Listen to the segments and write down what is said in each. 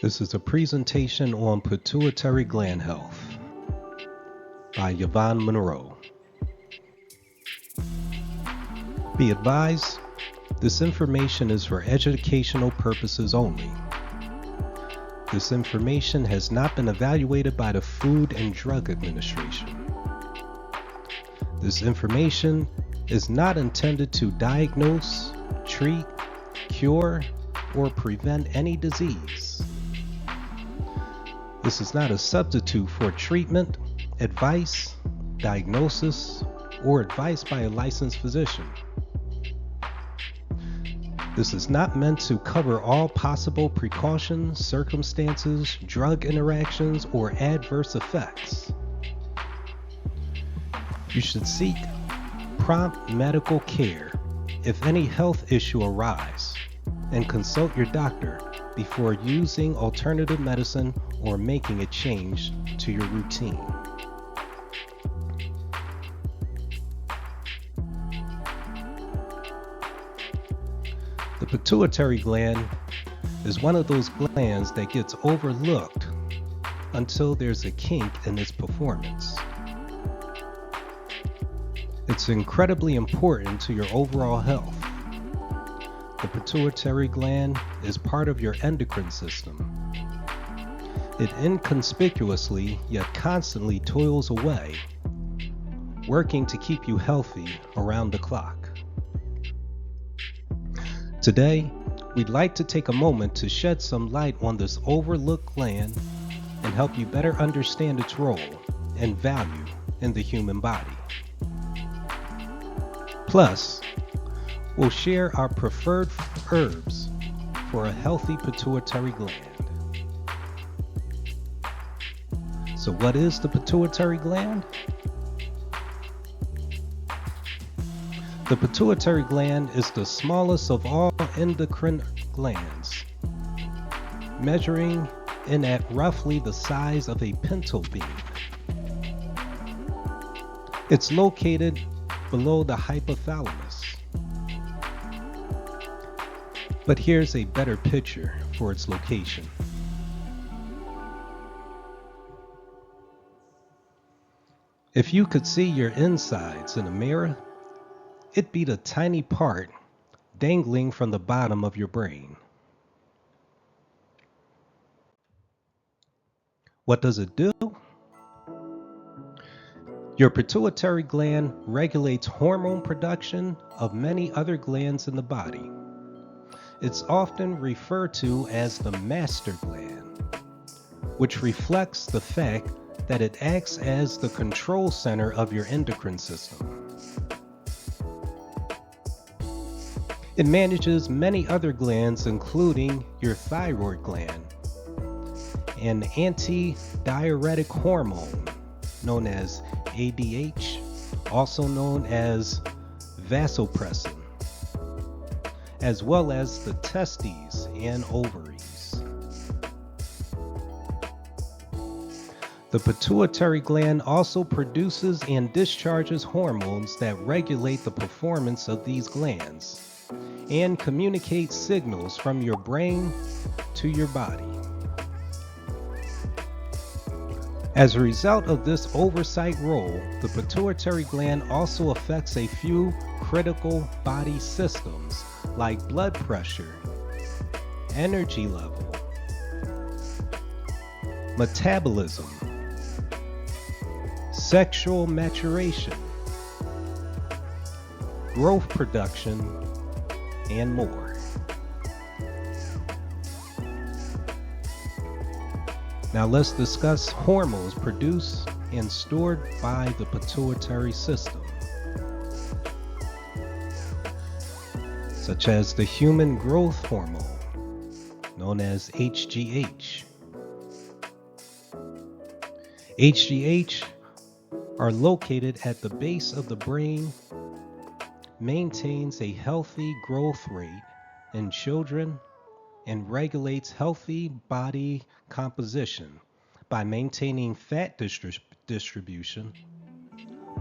This is a presentation on pituitary gland health by Yvonne Monroe. Be advised, this information is for educational purposes only. This information has not been evaluated by the Food and Drug Administration. This information is not intended to diagnose, treat, cure, or prevent any disease. This is not a substitute for treatment, advice, diagnosis, or advice by a licensed physician. This is not meant to cover all possible precautions, circumstances, drug interactions, or adverse effects. You should seek prompt medical care if any health issue arises, and consult your doctor before using alternative medicine or making a change to your routine. The pituitary gland is one of those glands that gets overlooked until there's a kink in its performance. It's incredibly important to your overall health. The pituitary gland is part of your endocrine system. It inconspicuously yet constantly toils away, working to keep you healthy around the clock. Today, we'd like to take a moment to shed some light on this overlooked gland and help you better understand its role and value in the human body. Plus, we'll share our preferred herbs for a healthy pituitary gland. So what is the pituitary gland? The pituitary gland is the smallest of all endocrine glands, measuring in at roughly the size of a pinto bean. It's located below the hypothalamus. But here's a better picture for its location. If you could see your insides in a mirror, it'd be the tiny part dangling from the bottom of your brain. What does it do? Your pituitary gland regulates hormone production of many other glands in the body. It's often referred to as the master gland, which reflects the fact that it acts as the control center of your endocrine system. It manages many other glands, including your thyroid gland, an antidiuretic hormone known as ADH, also known as vasopressin, as well as the testes and ovaries. The pituitary gland also produces and discharges hormones that regulate the performance of these glands and communicate signals from your brain to your body. As a result of this oversight role, the pituitary gland also affects a few critical body systems like blood pressure, energy level, metabolism, sexual maturation, growth production, and more. Now let's discuss hormones produced and stored by the pituitary system, such as the human growth hormone, known as HGH. HGH are located at the base of the brain, maintains a healthy growth rate in children, and regulates healthy body composition by maintaining fat distribution,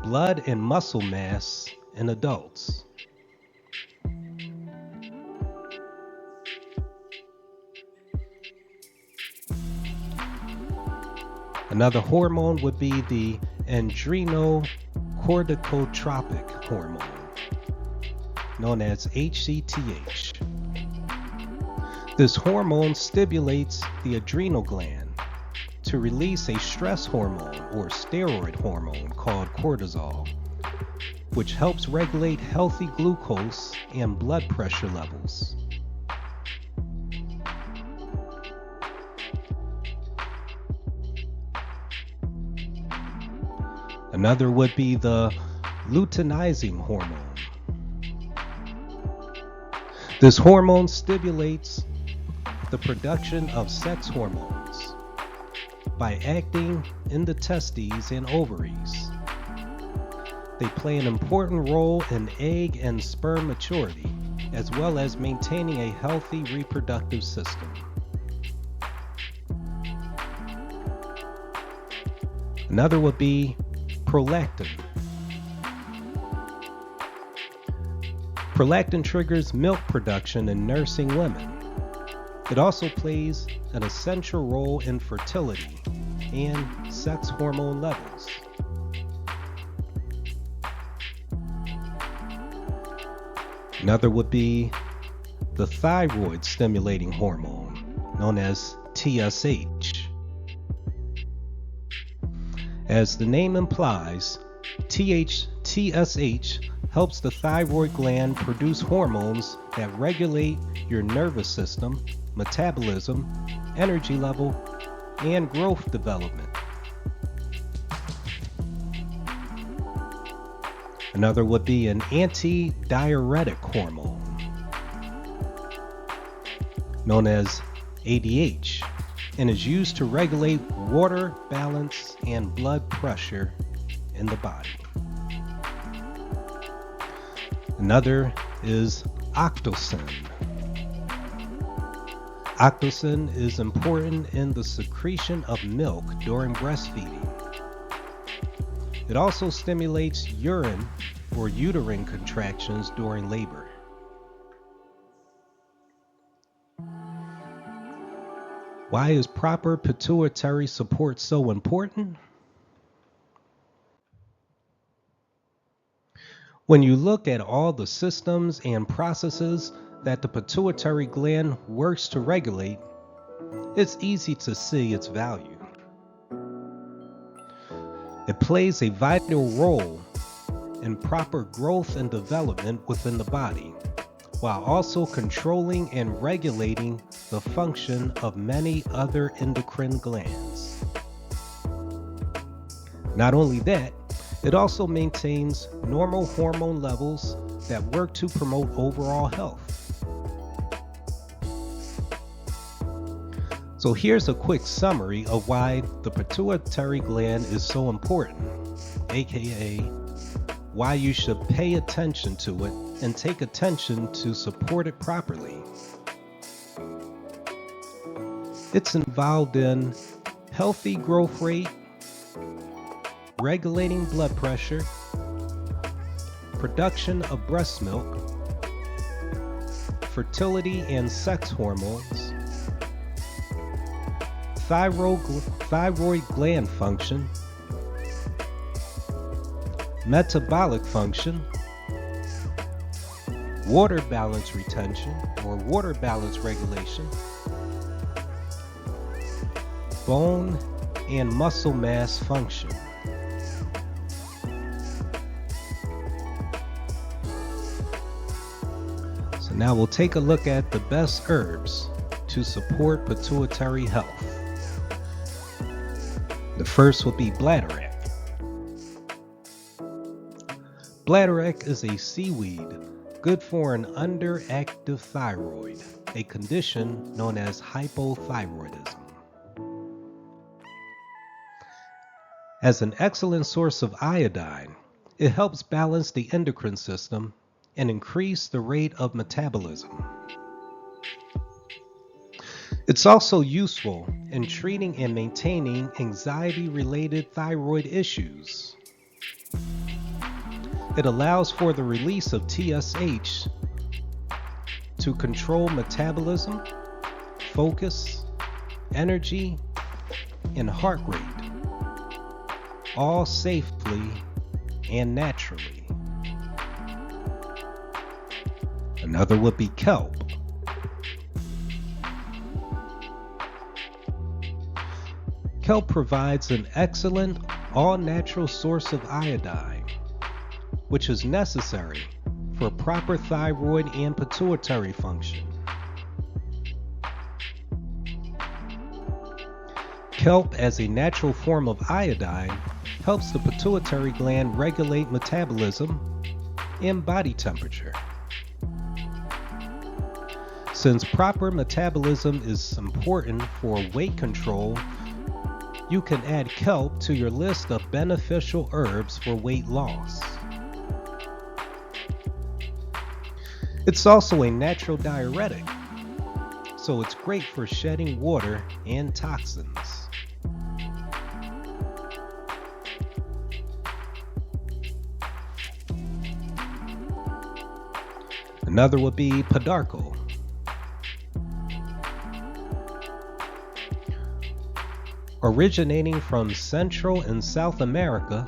blood and muscle mass in adults. Another hormone would be the adrenocorticotropic hormone, known as HCTH. This hormone stimulates the adrenal gland to release a stress hormone or steroid hormone called cortisol, which helps regulate healthy glucose and blood pressure levels. Another would be the luteinizing hormone. This hormone stimulates the production of sex hormones by acting in the testes and ovaries. They play an important role in egg and sperm maturity, as well as maintaining a healthy reproductive system. Another would be prolactin. Prolactin triggers milk production in nursing women. It also plays an essential role in fertility and sex hormone levels. Another would be the thyroid stimulating hormone, known as TSH. As the name implies, TSH helps the thyroid gland produce hormones that regulate your nervous system, metabolism, energy level, and growth development. Another would be an antidiuretic hormone, known as ADH, and is used to regulate water balance and blood pressure in the body. Another is octocin. Octocin is important in the secretion of milk during breastfeeding. It also stimulates urine or uterine contractions during labor. Why is proper pituitary support so important? When you look at all the systems and processes that the pituitary gland works to regulate, it's easy to see its value. It plays a vital role in proper growth and development within the body, while also controlling and regulating the function of many other endocrine glands. Not only that, it also maintains normal hormone levels that work to promote overall health. So here's a quick summary of why the pituitary gland is so important, aka why you should pay attention to it and take attention to support it properly. It's involved in healthy growth rate, regulating blood pressure, production of breast milk, fertility and sex hormones, thyroid gland function, metabolic function, water balance retention or water balance regulation, bone and muscle mass function. So now we'll take a look at the best herbs to support pituitary health. The first would be bladderwrack. Bladderwrack is a seaweed good for an underactive thyroid, a condition known as hypothyroidism. As an excellent source of iodine, it helps balance the endocrine system and increase the rate of metabolism. It's also useful in treating and maintaining anxiety-related thyroid issues. It allows for the release of TSH to control metabolism, focus, energy, and heart rate. all safely and naturally. Another would be kelp. Kelp provides an excellent all-natural source of iodine, which is necessary for proper thyroid and pituitary function. Kelp, as a natural form of iodine, helps the pituitary gland regulate metabolism and body temperature. Since proper metabolism is important for weight control, you can add kelp to your list of beneficial herbs for weight loss. It's also a natural diuretic, so it's great for shedding water and toxins. Another would be pedarco. Originating from Central and South America,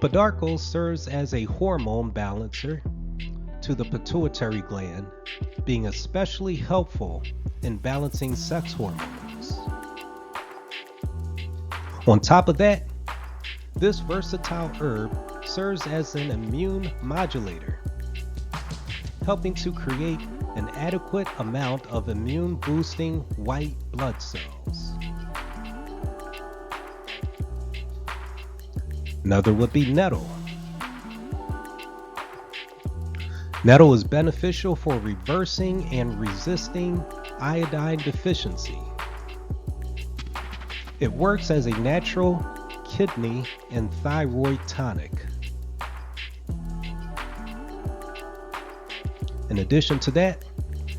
pedarco serves as a hormone balancer to the pituitary gland, being especially helpful in balancing sex hormones. On top of that, this versatile herb serves as an immune modulator, helping to create an adequate amount of immune boosting white blood cells. Another would be nettle. Nettle is beneficial for reversing and resisting iodine deficiency. It works as a natural kidney and thyroid tonic. In addition to that,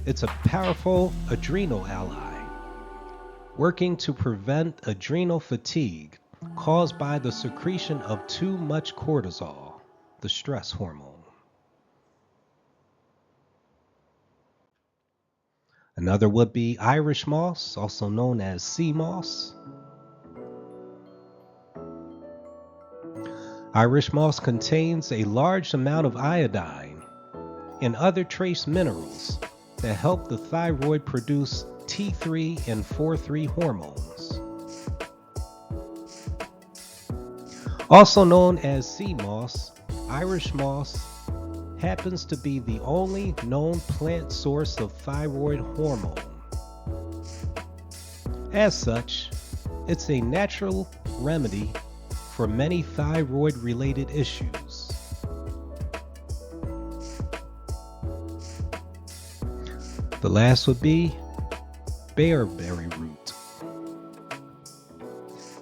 it's a powerful adrenal ally, working to prevent adrenal fatigue caused by the secretion of too much cortisol, the stress hormone. Another would be Irish moss, also known as sea moss. Irish moss contains a large amount of iodine and other trace minerals that help the thyroid produce T3 and 4-3 hormones. Also known as sea moss, Irish moss happens to be the only known plant source of thyroid hormone. As such, it's a natural remedy for many thyroid-related issues. The last would be bearberry root.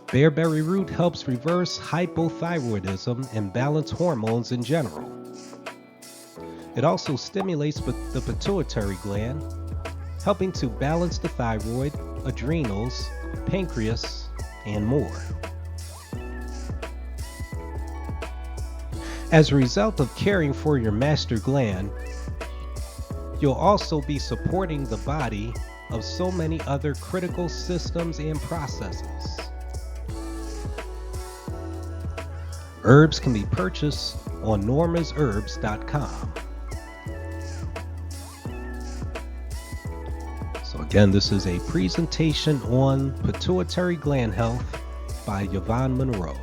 Bearberry root helps reverse hypothyroidism and balance hormones in general. It also stimulates the pituitary gland, helping to balance the thyroid, adrenals, pancreas, and more. As a result of caring for your master gland, you'll also be supporting the body of so many other critical systems and processes. Herbs can be purchased on normasherbs.com. So again, this is a presentation on pituitary gland health by Yvonne Monroe.